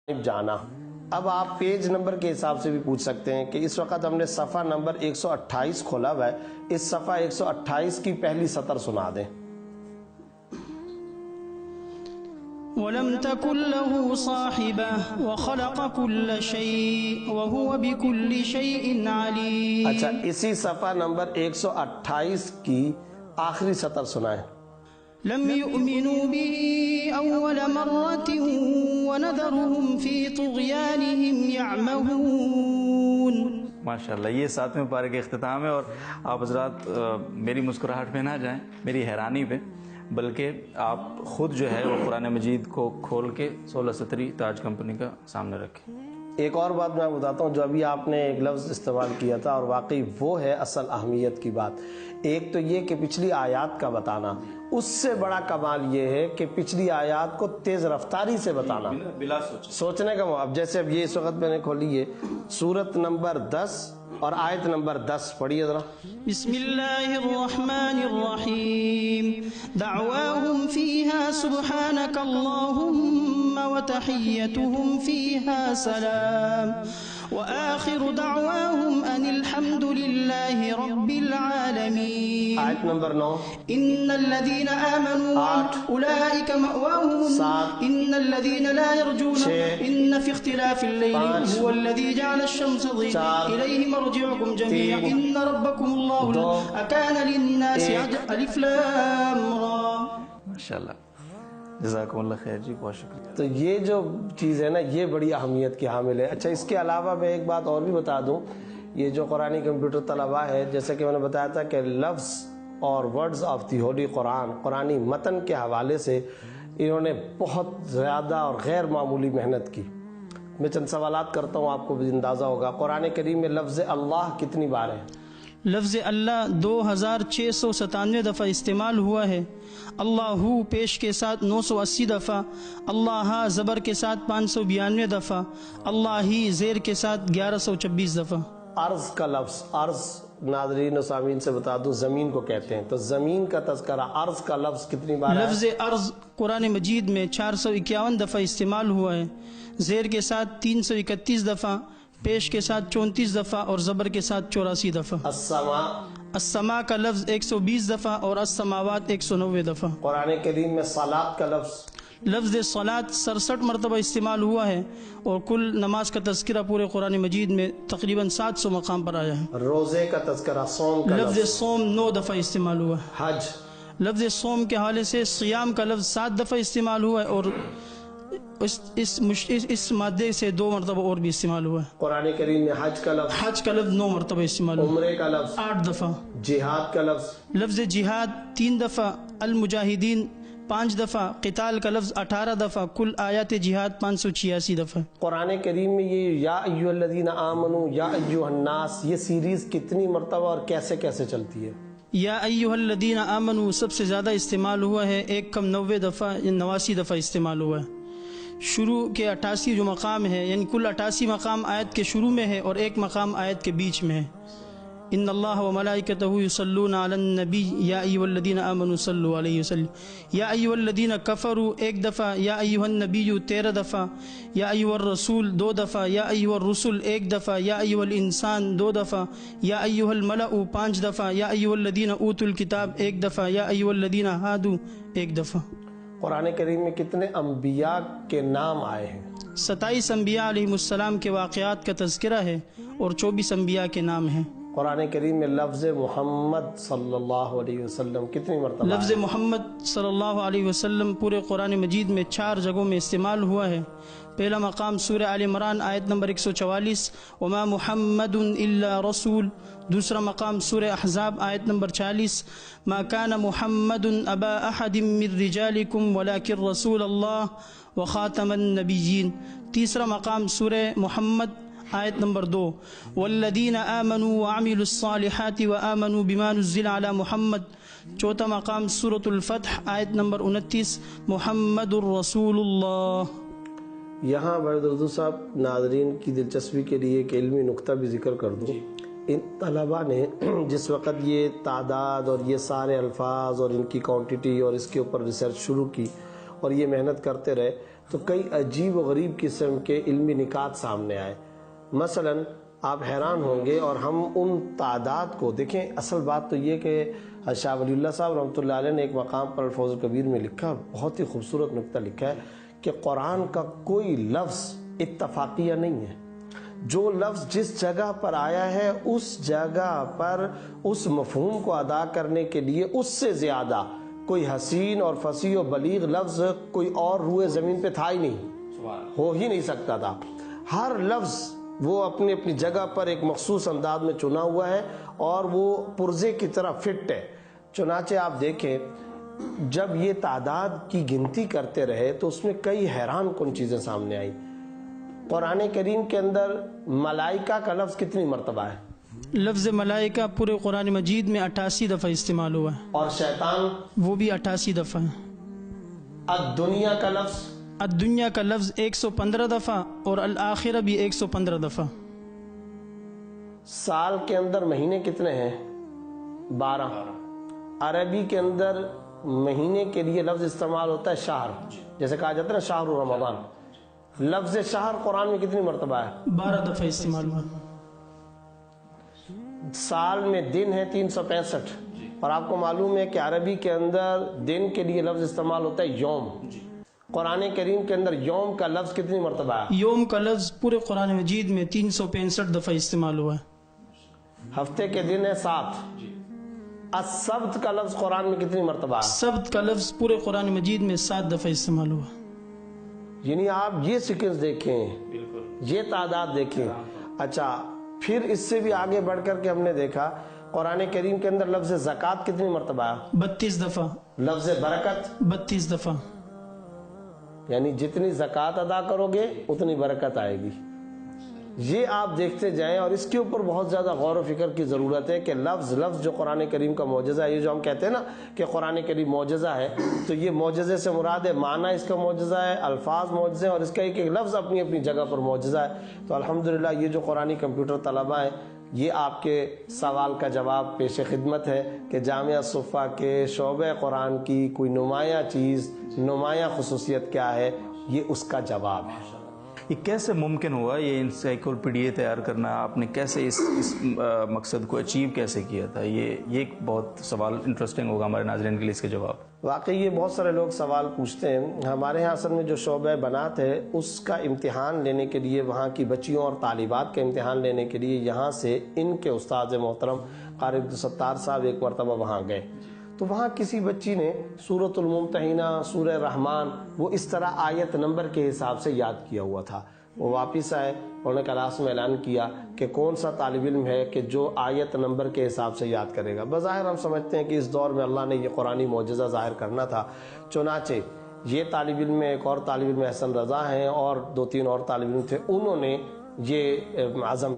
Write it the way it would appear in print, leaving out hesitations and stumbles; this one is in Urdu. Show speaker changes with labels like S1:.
S1: جانا. اب آپ پیج نمبر کے حساب سے بھی پوچھ سکتے ہیں کہ اس وقت ہم نے صفحہ نمبر 128 کھولا ہوا ہے, اس صفحہ 128 کی پہلی سطر سنا دیں.
S2: وَلَمْ تَكُنْ لَهُ صَاحِبَةٌ وَخَلَقَ كُلَّ شَيْءٍ وَهُوَ بِكُلِّ شَيْءٍ عَلِيمٌ.
S1: اچھا, اسی صفحہ نمبر 128 کی آخری سطر سنائیں.
S2: لم يؤمنوا به أول مرة ونذرهم في طغيانهم يعمهون.
S3: ماشاءاللہ, یہ 7ویں پارے کا اختتام ہے. اور آپ حضرات میری مسکراہٹ پہ نہ جائیں, میری حیرانی پہ, بلکہ آپ خود جو ہے وہ قرآن مجید کو کھول کے 16 سطری تاج کمپنی کا سامنے رکھیں.
S1: ایک اور بات میں بتاتا ہوں, جو ابھی آپ نے ایک لفظ استعمال کیا تھا اور واقعی وہ ہے اصل اہمیت کی بات. ایک تو یہ کہ پچھلی آیات کا بتانا, اس سے بڑا کمال یہ ہے کہ پچھلی آیات کو تیز رفتاری سے بتانا,
S3: بلا
S1: سوچنے کا. اب جیسے اب یہ اس وقت میں نے کھولی ہے سورت نمبر 10 اور آیت نمبر 10 پڑھیے ذرا.
S2: بسم اللہ الرحمن الرحیم. دعواہم فیہا سبحانک اللہم وتحیتہم فیہا سلام وآخر دعواہم ان الحمد للہ رب العالمین.
S1: آیت نمبر 9.
S2: ان الذین آمنوا اولئک مأواہم. ان الذین لا یرجون ان فی اختلاف اللیل هو الذی جعل الشمس ضیاء الیہ مرجعکم جميعا ان ربکم اللہ اکان للناس الف لام را.
S3: ماشاءاللہ, جزاکم اللہ خیر جی, بہت شکریہ.
S1: تو یہ جو چیز ہے نا, یہ بڑی اہمیت کی حامل ہے. اچھا, اس کے علاوہ میں ایک بات اور بھی بتا دوں. یہ جو قرآنی کمپیوٹر طلبہ ہے, جیسے کہ میں نے بتایا تھا کہ لفظ اور ورڈز آف دی ہولی قرآن, قرآنی متن کے حوالے سے انہوں نے بہت زیادہ اور غیر معمولی محنت کی. میں چند سوالات کرتا ہوں, آپ کو بھی اندازہ ہوگا. قرآن کریم میں لفظ اللہ کتنی بار ہے؟
S2: لفظ اللہ 2697 دفعہ استعمال ہوا ہے. اللہ پیش کے ساتھ 980 دفعہ, اللہ زبر کے ساتھ 592 دفعہ, اللہ ہی زیر کے ساتھ 1126 دفعہ.
S1: عرض کا لفظ, عرض ناظرین و سامعین سے بتا دوں زمین کو کہتے ہیں, تو زمین کا تذکرہ عرض کا لفظ کتنی بار ہے؟
S2: لفظ عرض قرآن مجید میں 451 دفعہ استعمال ہوا ہے. زیر کے ساتھ 331 دفعہ, پیش کے ساتھ 34 دفعہ اور زبر کے ساتھ 84 دفعہ. السماء کا لفظ 120 دفعہ اور السماوات 190 دفعہ.
S1: قرآن کریم میں صلاۃ کا
S2: لفظ صلاۃ 67 مرتبہ استعمال ہوا ہے, اور کل نماز کا تذکرہ پورے قرآن مجید میں تقریباً 700 مقام پر آیا ہے.
S1: روزے کا تذکرہ, صوم کا
S2: لفظ صوم 9 دفعہ استعمال ہوا ہے.
S1: حج,
S2: لفظ صوم کے حوالے سے سیام کا لفظ 7 دفعہ استعمال ہوا ہے, اور اس مادے سے 2 مرتبہ اور بھی استعمال ہوا ہے.
S1: قرآن کریم میں حج کا
S2: لفظ 9 مرتبہ استعمال ہوا.
S1: عمرے کا لفظ
S2: 8 دفعہ.
S1: جہاد کا
S2: لفظ جہاد 3 دفعہ, المجاہدین 5 دفعہ, قتال کا لفظ 18 دفعہ, کل آیات جہاد 586 دفعہ.
S1: قرآن کریم میں یہ یا ایھا الذین آمنوا, یا ایھا الناس, یہ سیریز کتنی مرتبہ اور کیسے کیسے چلتی ہے؟
S2: یا ایھا الذین آمنوا سب سے زیادہ استعمال ہوا ہے, 1 کم 90 دفعہ, 89 دفعہ استعمال ہوا ہے. شروع کے 88 جو مقام ہے, یعنی کل 88 مقام آیت کے شروع میں ہے اور 1 مقام آیت کے بیچ میں ہے. ان اللہ و ملائکتہ یصلون علی النبی یا ایھا الذین آمنوا صلوا علیہ وسلم. یا ایھا الذین کفروا 1 دفعہ, یا ایھا النبی 13 دفعہ, یا ایھا الرسول 2 دفعہ, یا ایھا الرسل 1 دفعہ, یا ایھا الانسان 2 دفعہ, یا ایھا الملأ 5 دفعہ, یا ایھا الذین اوتوا الکتاب 1 دفعہ, یا ایھا الذین ہادوا 1 دفعہ.
S1: قرآن کریم میں کتنے انبیاء کے نام آئے ہیں؟
S2: 27 انبیاء علیہ السلام کے واقعات کا تذکرہ ہے اور 24 انبیاء کے نام ہیں.
S1: قرآن کریم میں لفظ محمد صلی اللہ علیہ وسلم کتنی مرتبہ؟
S2: لفظ محمد صلی اللہ علیہ وسلم پورے قرآن مجید میں 4 جگہوں میں استعمال ہوا ہے. پہلا مقام سورہ آل عمران آیت نمبر 144, وما محمد الا رسول. دوسرا مقام سورہ احزاب آیت نمبر 40, ما كان محمد ابا احد من رجالکم ولکن رسول اللہ وخاتم النبیین. تیسرا مقام سورہ محمد آیت نمبر 2, والذین آمنوا وعملوا الصالحات وآمنوا بما نزل على محمد. چوتھا مقام سورۃ الفتح آیت نمبر 29, محمد الرسول اللہ.
S1: یہاں بھائی اردو صاحب ناظرین کی دلچسپی کے لیے ایک علمی نقطہ بھی ذکر کر دوں. ان طلباء نے جس وقت یہ تعداد اور یہ سارے الفاظ اور ان کی کوانٹٹی اور اس کے اوپر ریسرچ شروع کی, اور یہ محنت کرتے رہے تو کئی عجیب و غریب قسم کے علمی نکات سامنے آئے. مثلاً آپ حیران ہوں گے، اور ہم ان تعداد کو دیکھیں. اصل بات تو یہ کہ شاہ ولی اللہ صاحب رحمۃ اللہ علیہ نے ایک مقام پر الفوز الکبیر میں لکھا، بہت ہی خوبصورت نکتہ لکھا ہے کہ قرآن کا کوئی لفظ اتفاقیہ نہیں ہے. جو لفظ جس جگہ پر آیا ہے اس جگہ پر اس مفہوم کو ادا کرنے کے لیے اس سے زیادہ کوئی حسین اور فصیح و بلیغ لفظ کوئی اور روئے زمین پہ تھا ہی نہیں، ہو ہی نہیں سکتا تھا. ہر لفظ وہ اپنی اپنی جگہ پر ایک مخصوص انداز میں چنا ہوا ہے اور وہ پرزے کی طرح فٹ ہے. چنانچہ آپ دیکھیں جب یہ تعداد کی گنتی کرتے رہے تو اس میں کئی حیران کن چیزیں سامنے آئیں. قرآن کریم کے اندر ملائکہ کا لفظ کتنی مرتبہ ہے؟
S2: لفظ ملائکہ پورے قرآن مجید میں 88 دفعہ استعمال ہوا ہے،
S1: اور شیطان
S2: وہ بھی 88 دفعہ ہے.
S1: الدنیا کا لفظ
S2: الدنیا کا لفظ 115 دفعہ اور الآخرہ بھی 115 دفعہ.
S1: سال کے اندر مہینے کتنے ہیں؟ 12. عربی کے اندر مہینے کے لیے لفظ استعمال ہوتا ہے شہر، جیسے کہا جاتا ہے نا شہر رمضان. لفظ شہر قرآن میں کتنی مرتبہ ہے؟
S2: 12 دفعہ استعمال ہوا.
S1: سال میں دن ہے 365، اور آپ کو معلوم ہے کہ عربی کے اندر دن کے لیے لفظ استعمال ہوتا ہے یوم. قرآن کریم کے اندر یوم کا لفظ کتنی مرتبہ ہے؟
S2: یوم کا لفظ پورے قرآن مجید میں 365 دفعہ استعمال ہوا ہے.
S1: ہفتے کے دن ہے 7. السبت کا لفظ قرآن میں کتنی مرتبہ ہے؟
S2: سبت کا لفظ پورے قرآن مجید میں 7 دفعہ استعمال ہوا.
S1: یعنی آپ یہ سیکوینس دیکھیں، یہ تعداد دیکھیں. اچھا پھر اس سے بھی آگے بڑھ کر کے ہم نے دیکھا قرآن کریم کے اندر لفظ زکوٰۃ کتنی مرتبہ ہے؟
S2: 32 دفعہ.
S1: لفظ برکت
S2: 32 دفعہ.
S1: یعنی جتنی زکوٰۃ ادا کرو گے اتنی برکت آئے گی. یہ آپ دیکھتے جائیں، اور اس کے اوپر بہت زیادہ غور و فکر کی ضرورت ہے کہ لفظ جو قرآن کریم کا معجزہ ہے. یہ جو ہم کہتے ہیں نا کہ قرآن کریم معجزہ ہے، تو یہ معجزے سے مراد ہے معنی اس کا معجزہ ہے، الفاظ معجزے ہیں، اور اس کا ایک ایک لفظ اپنی اپنی جگہ پر معجزہ ہے. تو الحمدللہ یہ جو قرآنی کمپیوٹر طلبہ ہیں، یہ آپ کے سوال کا جواب پیش خدمت ہے کہ جامعہ صفا کے شعبہ قرآن کی کوئی نمایاں چیز، نمایاں خصوصیت کیا ہے، یہ اس کا جواب ہے.
S3: یہ کیسے ممکن ہوا یہ انسائیکلوپیڈیا تیار کرنا؟ آپ نے کیسے اس مقصد کو اچیو کیسے کیا تھا؟ یہ ایک بہت سوال انٹرسٹنگ ہوگا ہمارے ناظرین کے لیے اس کے جواب.
S1: واقعی یہ بہت سارے لوگ سوال پوچھتے ہیں. ہمارے یہاں اصل میں جو شعبہ بنات ہے اس کا امتحان لینے کے لیے، وہاں کی بچیوں اور طالبات کا امتحان لینے کے لیے یہاں سے ان کے استاد محترم قاری عبدالستار صاحب ایک مرتبہ وہاں گئے. تو وہاں کسی بچی نے سورۃ الممتحنہ، سورہ رحمان، وہ اس طرح آیت نمبر کے حساب سے یاد کیا ہوا تھا. وہ واپس آئے، انہوں نے کلاس میں اعلان کیا کہ کون سا طالب علم ہے کہ جو آیت نمبر کے حساب سے یاد کرے گا. بظاہر ہم سمجھتے ہیں کہ اس دور میں اللہ نے یہ قرآنی معجزہ ظاہر کرنا تھا. چنانچہ یہ طالب علم میں ایک اور طالب علم احسن رضا ہیں اور 2-3 اور طالب علم تھے، انہوں نے یہ عزم